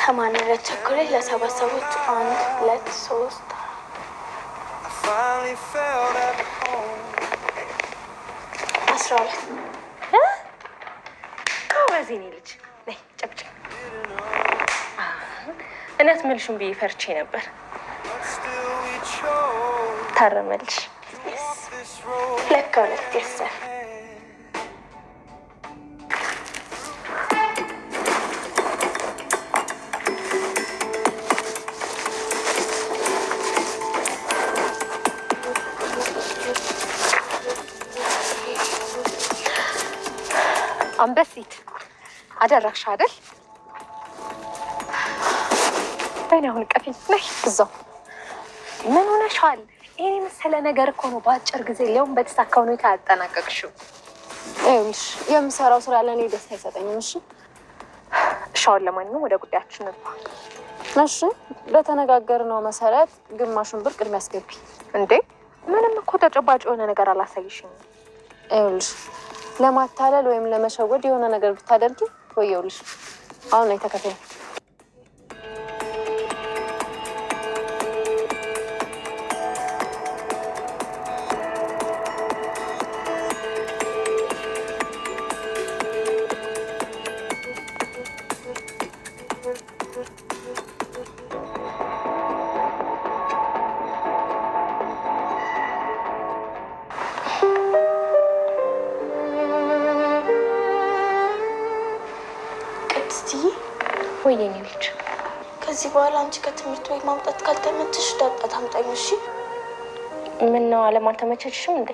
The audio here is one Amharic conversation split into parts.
ከማንነት ቸኮሌ ለሰባሰቦች 1 2 3 12 በዚህ ልጅ ነይ ጨብጨብ። እነት መልሽም ብዬ ፈርቼ ነበር። ታረመልሽ ለካ 2 ይሰር አንበሲት አደረግሽ አይደል? በእኔ አሁን ቀፊን ነይ እዛው። ምን ሆነሻል? ይሄ መሰለ ነገር እኮ ነው በአጭር ጊዜ ሊሆን በተሳካ ሁኔታ ያጠናቀቅሽው። እሺ የምሰራው ስራ ለኔ ደስታ አይሰጠኝም። እሺ አሁን ለማንኛውም ወደ ጉዳያችን ነው። እሺ በተነጋገርነው መሰረት ግማሹን ብር ቅድሚያ አስገቢ። እንዴ ምንም እኮ ተጨባጭ የሆነ ነገር አላሳይሽኝም። ይኸውልሽ ለማታለል ወይም ለመሸወድ የሆነ ነገር ብታደርጊ ወየውልሽ። አሁን ላይ ተከፈይ። ወይኔ ልጅ ከዚህ በኋላ አንቺ ከትምህርት ቤት ማምጣት ካልተመቸሽ ዳጣ ታምጣኝ። እሺ ምን ነው አለም አልተመቸሽም እንዴ?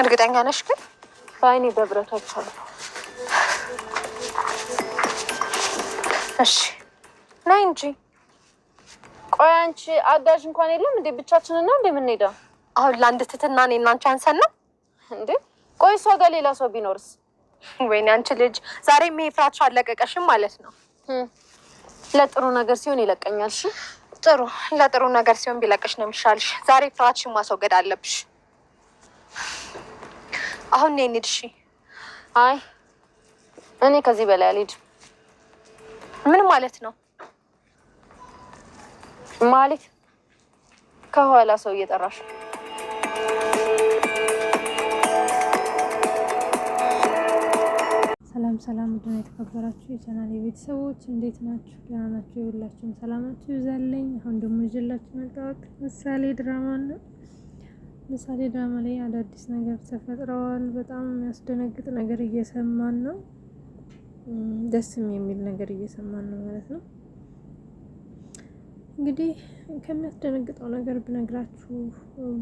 እርግጠኛ ነሽ ግን? በአይኔ በብረቶች አሉ። እሺ ነይ እንጂ። ቆይ አንቺ አጋዥ እንኳን የለም እንዴ? ብቻችንን ነው እንዴ የምንሄደው? አሁን ለአንድ ትትና እኔ እና አንቺ አንሰን ነው እንዴ? ቆይ እሷ ጋር ሌላ ሰው ቢኖርስ? ወይኔ አንቺ ልጅ ዛሬም ይሄ ፍራቻ አለቀቀሽም ማለት ነው። ለጥሩ ነገር ሲሆን ይለቀኛል። እሺ ጥሩ፣ ለጥሩ ነገር ሲሆን ቢለቅሽ ነው የሚሻልሽ። ዛሬ ፍራቻሽን ማስወገድ አለብሽ። አሁን ነይ እንሂድ። እሺ አይ እኔ ከዚህ በላይ አልሄድም። ምን ማለት ነው? ማለት ከኋላ ሰው እየጠራሽ። ሰላም ሰላም፣ ውድና የተከበራችሁ የቻናሌ ቤተሰቦች እንዴት ናችሁ? ደህና ናችሁ? የሁላችሁም ሰላማችሁ ይብዛልኝ። አሁን ደግሞ ይዤላችሁ መጣሁት ምሳሌ ድራማ ነው። ምሳሌ ድራማ ላይ አዳዲስ ነገር ተፈጥረዋል። በጣም የሚያስደነግጥ ነገር እየሰማን ነው። ደስም የሚል ነገር እየሰማን ነው ማለት ነው። እንግዲህ ከሚያስደነግጠው ነገር ብነግራችሁ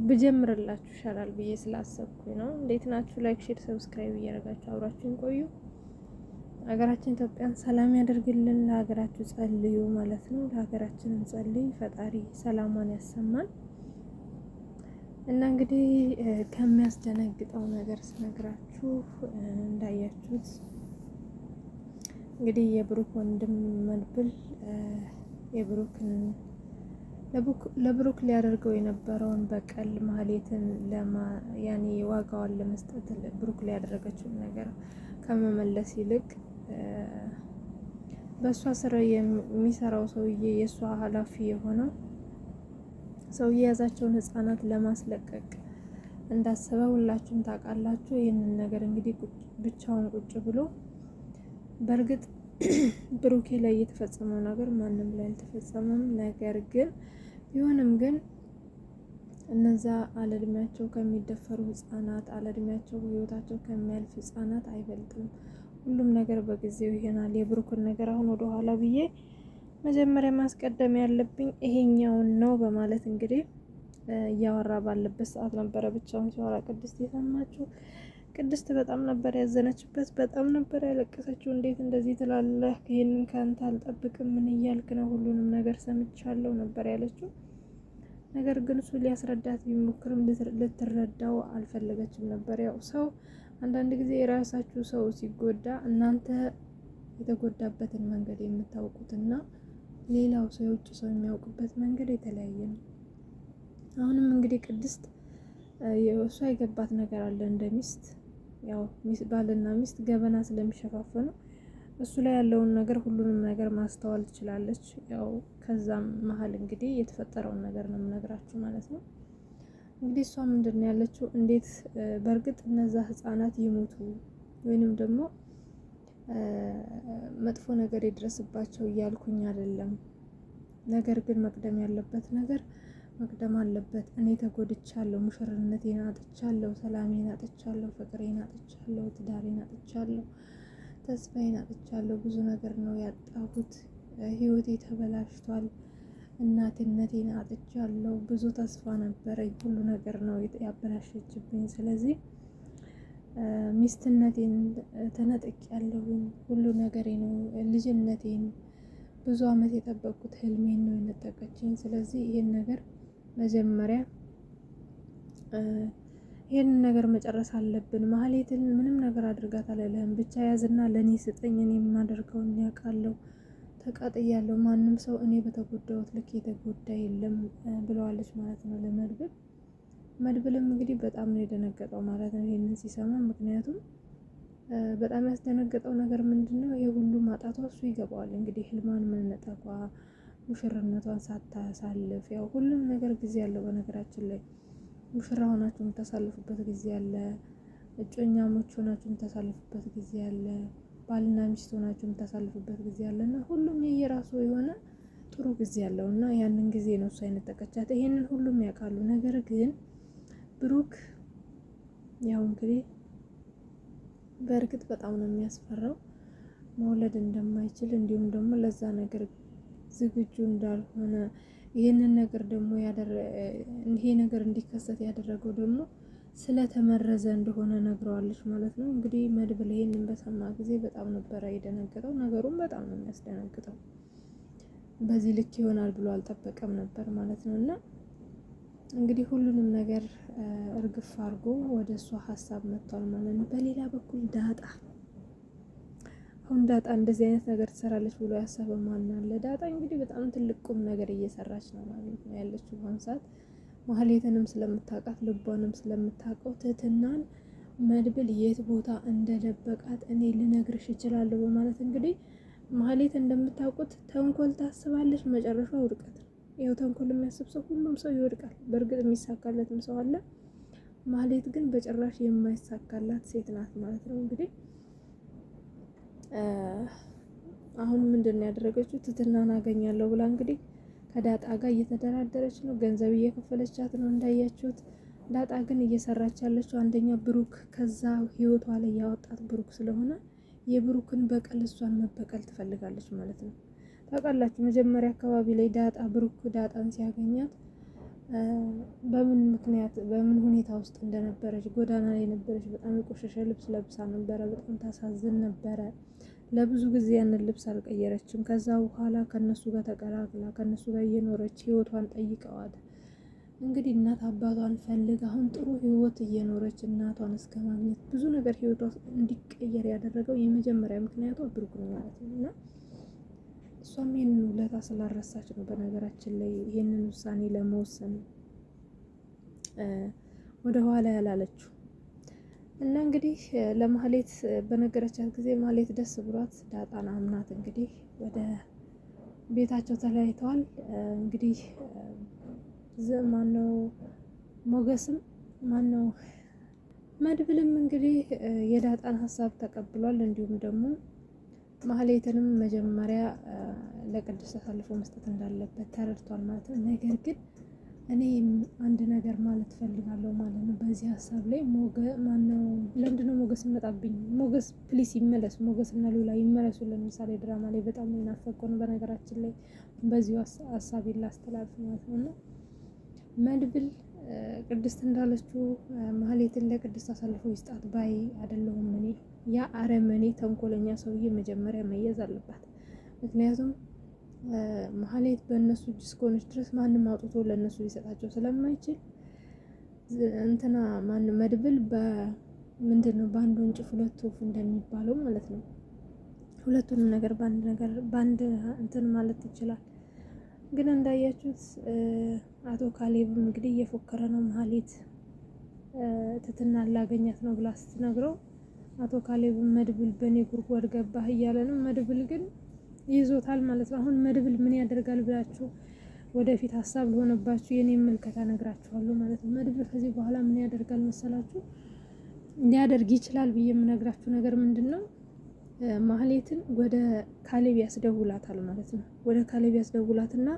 ብጀምርላችሁ ይሻላል ብዬ ስላሰብኩኝ ነው። እንዴት ናችሁ? ላይክ፣ ሼር፣ ሰብስክራይብ እያደረጋችሁ አብራችሁን ቆዩ። ሀገራችን ኢትዮጵያን ሰላም ያደርግልን። ለሀገራችሁ ጸልዩ ማለት ነው። ለሀገራችን እንጸልይ፣ ፈጣሪ ሰላሟን ያሰማን። እና እንግዲህ ከሚያስደነግጠው ነገር ስነግራችሁ እንዳያችሁት እንግዲህ የብሩክ ወንድም መድብል ለብሩክ ሊያደርገው የነበረውን በቀል ማህሌትን ያኔ ዋጋዋን ለመስጠት ብሩክ ሊያደረገችውን ነገር ከመመለስ ይልቅ በእሷ ስራ የሚሰራው ሰውዬ የእሷ ኃላፊ የሆነው ሰውዬ የያዛቸውን ህፃናት ለማስለቀቅ እንዳሰበ ሁላችሁም ታውቃላችሁ። ይህንን ነገር እንግዲህ ብቻውን ቁጭ ብሎ በእርግጥ ብሩኬ ላይ የተፈጸመው ነገር ማንም ላይ አልተፈጸመም። ነገር ግን ቢሆንም ግን እነዛ አለእድሜያቸው ከሚደፈሩ ህፃናት፣ አለእድሜያቸው ህይወታቸው ከሚያልፍ ህፃናት አይበልጥም። ሁሉም ነገር በጊዜው ይሆናል። የብሩክን ነገር አሁን ወደ ኋላ ብዬ መጀመሪያ ማስቀደም ያለብኝ ይሄኛውን ነው በማለት እንግዲህ እያወራ ባለበት ሰዓት ነበረ ብቻውን ሲያወራ ቅድስት የሰማችው። ቅድስት በጣም ነበር ያዘነችበት፣ በጣም ነበር ያለቀሰችው። እንዴት እንደዚህ ትላለህ? ይሄንን ካንተ አልጠብቅም። ምን እያልክ ነው? ሁሉንም ነገር ሰምቻለሁ ነበር ያለችው። ነገር ግን እሱ ሊያስረዳት ቢሞክርም ልትረዳው አልፈለገችም ነበር። ያው ሰው አንዳንድ ጊዜ የራሳችሁ ሰው ሲጎዳ እናንተ የተጎዳበትን መንገድ የምታውቁትና ሌላው ሰው የውጭ ሰው የሚያውቅበት መንገድ የተለያየ ነው። አሁንም እንግዲህ ቅድስት እሷ የገባት ነገር አለ እንደ ሚስት፣ ያው ባልና ሚስት ገበና ስለሚሸፋፈኑ እሱ ላይ ያለውን ነገር ሁሉንም ነገር ማስተዋል ትችላለች። ያው ከዛም መሀል እንግዲህ የተፈጠረውን ነገር ነው የምነግራችሁ ማለት ነው። እንግዲህ እሷ ምንድን ነው ያለችው፣ እንዴት በእርግጥ እነዛ ህፃናት ይሞቱ ወይንም ደግሞ መጥፎ ነገር ይድረስባቸው እያልኩኝ አይደለም። ነገር ግን መቅደም ያለበት ነገር መቅደም አለበት። እኔ ተጎድቻለሁ፣ ሙሽርነቴን አጥቻለሁ፣ ሰላሜን አጥቻለሁ፣ ፍቅሬን አጥቻለሁ፣ ትዳሬን አጥቻለሁ፣ ተስፋዬን አጥቻለሁ። ብዙ ነገር ነው ያጣሁት። ህይወቴ ተበላሽቷል። እናትነቴን አጥቻለሁ። ብዙ ተስፋ ነበረኝ። ሁሉ ነገር ነው ያበላሸችብኝ። ስለዚህ ሚስትነቴን ተነጥቄያለሁኝ። ሁሉ ነገሬ ነው፣ ልጅነቴን፣ ብዙ አመት የጠበቅኩት ህልሜን ነው የነጠቀችኝ። ስለዚህ ይሄን ነገር መጀመሪያ ይሄንን ነገር መጨረስ አለብን። ማህሌትን ምንም ነገር አድርጋት አላለህም፣ ብቻ ያዝና ለኔ ስጠኝ፣ እኔ የማደርገውን ያውቃለሁ። ተቃጥያለሁ። ማንም ሰው እኔ በተጎዳሁት ልክ የተጎዳ የለም ብለዋለች ማለት ነው ለመድብል። መድብልም እንግዲህ በጣም ነው የደነገጠው ማለት ነው ይሄንን ሲሰማ። ምክንያቱም በጣም ያስደነገጠው ነገር ምንድነው፣ ይሄ ሁሉ ማጣቷ እሱ ይገባዋል። እንግዲህ ህልሟን መነጠቋ፣ ሙሽርነቷን ሳታሳልፍ፣ ያው ሁሉም ነገር ጊዜ ያለው በነገራችን ላይ ሙሽራ ሆናችሁ የምታሳልፉበት ጊዜ አለ፣ እጮኛሞች ሆናችሁ የምታሳልፉበት ጊዜ አለ፣ ባልና ሚስት ሆናችሁ የምታሳልፉበት ጊዜ አለና ሁሉም የየራሱ የሆነ ጥሩ ጊዜ ያለው እና ያንን ጊዜ ነው እሷ የነጠቀቻት። ይሄንን ሁሉም ያውቃሉ። ነገር ግን ብሩክ ያው እንግዲህ በእርግጥ በጣም ነው የሚያስፈራው፣ መውለድ እንደማይችል እንዲሁም ደግሞ ለዛ ነገር ዝግጁ እንዳልሆነ፣ ይሄንን ነገር ደግሞ ይሄ ነገር እንዲከሰት ያደረገው ደግሞ ስለተመረዘ እንደሆነ ነግረዋለች ማለት ነው። እንግዲህ መድብል ይሄንን በሰማ ጊዜ በጣም ነበረ የደነገጠው። ነገሩም በጣም ነው የሚያስደነግጠው። በዚህ ልክ ይሆናል ብሎ አልጠበቀም ነበር ማለት ነው። እና እንግዲህ ሁሉንም ነገር እርግፍ አድርጎ ወደ እሷ ሀሳብ መጥቷል ማለት ነው። በሌላ በኩል ዳጣ፣ አሁን ዳጣ እንደዚህ አይነት ነገር ትሰራለች ብሎ ያሰበ ማን አለ? ዳጣ እንግዲህ በጣም ትልቅ ቁም ነገር እየሰራች ነው ማለት ነው ያለችው በአሁኑ ሰዓት። ማህሌትንም ስለምታውቃት ልቧንም ስለምታውቀው ትህትናን መድብል የት ቦታ እንደደበቃት እኔ ልነግርሽ እችላለሁ በማለት እንግዲህ ማህሌት እንደምታውቁት ተንኮል ታስባለች፣ መጨረሻው ውድቀት ነው። ያው ተንኮል የሚያስብ ሰው ሁሉም ሰው ይወድቃል። በእርግጥ የሚሳካለትም ሰው አለ። ማህሌት ግን በጭራሽ የማይሳካላት ሴት ናት ማለት ነው። እንግዲህ አሁን ምንድን ነው ያደረገችው? ትህትናን አገኛለሁ ብላ እንግዲህ ከዳጣ ጋር እየተደራደረች ነው። ገንዘብ እየከፈለቻት ነው እንዳያችሁት። ዳጣ ግን እየሰራች ያለችው አንደኛ ብሩክ ከዛ ህይወቷ ላይ ያወጣት ብሩክ ስለሆነ የብሩክን በቀል እሷን መበቀል ትፈልጋለች ማለት ነው። ታውቃላችሁ መጀመሪያ አካባቢ ላይ ብሩክ ዳጣን ሲያገኛት በምን ምክንያት በምን ሁኔታ ውስጥ እንደነበረች፣ ጎዳና ላይ ነበረች። በጣም የቆሸሸ ልብስ ለብሳ ነበረ። በጣም ታሳዝን ነበረ። ለብዙ ጊዜ ያንን ልብስ አልቀየረችም። ከዛ በኋላ ከነሱ ጋር ተቀላቅላ ከነሱ ጋር እየኖረች ህይወቷን ጠይቀዋት እንግዲህ እናት አባቷን ፈልግ አሁን ጥሩ ህይወት እየኖረች እናቷን እስከ ማግኘት ብዙ ነገር ህይወቷ እንዲቀየር ያደረገው የመጀመሪያ ምክንያቷ ብሩክ ነው ማለት ነው። እና እሷም ይህንን ውለታ ስላረሳች ነው በነገራችን ላይ ይህንን ውሳኔ ለመወሰን ወደ ኋላ ያላለችው። እና እንግዲህ ለማህሌት በነገረቻት ጊዜ ማህሌት ደስ ብሏት ዳጣን አምናት እንግዲህ ወደ ቤታቸው ተለያይተዋል። እንግዲህ ማነው ሞገስም ማነው መድብልም እንግዲህ የዳጣን ሀሳብ ተቀብሏል። እንዲሁም ደግሞ ማህሌትንም መጀመሪያ ለቅድስት አሳልፎ መስጠት እንዳለበት ተረድቷል ማለት ነው። ነገር ግን እኔ አንድ ነገር ማለት ፈልጋለሁ ማለት ነው በዚህ ሀሳብ ላይ ማነው ለምንድነው ሞገስ ይመጣብኝ? ሞገስ ፕሊስ ይመለስ። ሞገስ እና ሉላ ይመለሱ። ለምሳሌ ድራማ ላይ በጣም የናፈቀው ነው በነገራችን ላይ በዚሁ ሀሳብ ላስተላልፍ ማለት ነው። መድብል ቅድስት እንዳለችው ማህሌትን ለቅድስት አሳልፎ ይስጣት ባይ አይደለሁም እኔ። ያ አረመኔ ተንኮለኛ ሰውዬ መጀመሪያ መያዝ አለባት። ምክንያቱም ማህሌት በእነሱ እጅ እስከሆነች ድረስ ማንም አውጥቶ ለእነሱ ሊሰጣቸው ስለማይችል እንትና መድብል ምንድን ነው በአንድ ወንጭፍ ሁለት ወፍ እንደሚባለው ማለት ነው። ሁለቱንም ነገር በአንድ እንትን ማለት ይችላል። ግን እንዳያችሁት አቶ ካሌብም እንግዲህ እየፎከረ ነው። መሀሌት ትትና ላገኛት ነው ብላ ስትነግረው አቶ ካሌብም መድብል በእኔ ጉድጓድ ገባህ እያለ ነው። መድብል ግን ይዞታል ማለት ነው። አሁን መድብል ምን ያደርጋል ብላችሁ ወደፊት ሀሳብ ለሆነባችሁ የኔ ምልከታ ነግራችኋለሁ ማለት ነው። መድብል ከዚህ በኋላ ምን ያደርጋል መሰላችሁ? ሊያደርግ ይችላል ብዬ የምነግራችሁ ነገር ምንድን ነው? ማህሌትን ወደ ካሌብ ያስደውላታል ማለት ነው። ወደ ካሌብ ያስደውላትና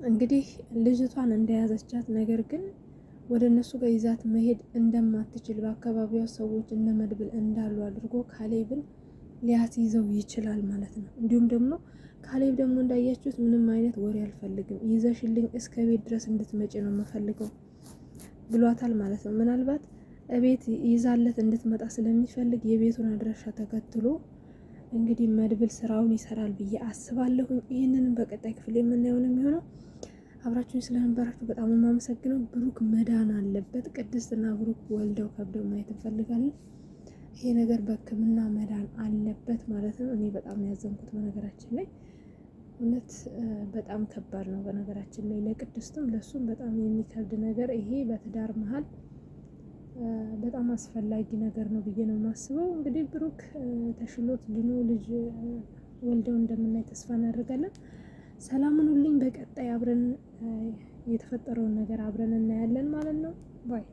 እንግዲህ ልጅቷን እንደያዘቻት ነገር ግን ወደ እነሱ ጋር ይዛት መሄድ እንደማትችል በአካባቢዋ ሰዎች እነ መድብል እንዳሉ አድርጎ ካሌብን ሊያስይዘው ይችላል ማለት ነው። እንዲሁም ደግሞ ካሌብ ደግሞ እንዳያችሁት ምንም አይነት ወሬ አልፈልግም፣ ይዘሽልኝ እስከ ቤት ድረስ እንድትመጪ ነው የምፈልገው ብሏታል ማለት ነው። ምናልባት እቤት ይዛለት እንድትመጣ ስለሚፈልግ የቤቱን አድራሻ ተከትሎ እንግዲህ መድብል ስራውን ይሰራል ብዬ አስባለሁኝ። ይህንንም በቀጣይ ክፍል የምናየው ነው የሚሆነው። አብራችሁኝ ስለነበራችሁ በጣም የማመሰግነው። ብሩክ መዳን አለበት። ቅድስትና ብሩክ ወልደው ከብደው ማየት እንፈልጋለን። ይሄ ነገር በሕክምና መዳን አለበት ማለት ነው። እኔ በጣም ያዘንኩት በነገራችን ላይ እውነት በጣም ከባድ ነው። በነገራችን ላይ ለቅድስትም ለሱም በጣም የሚከብድ ነገር ይሄ በትዳር መሀል በጣም አስፈላጊ ነገር ነው ብዬ ነው የማስበው። እንግዲህ ብሩክ ተሽሎት ድኖ ልጅ ወልደው እንደምናይ ተስፋ እናደርጋለን። ሰላሙን ሁሉኝ በቀጣይ አብረን የተፈጠረውን ነገር አብረን እናያለን ማለት ነው። ባይ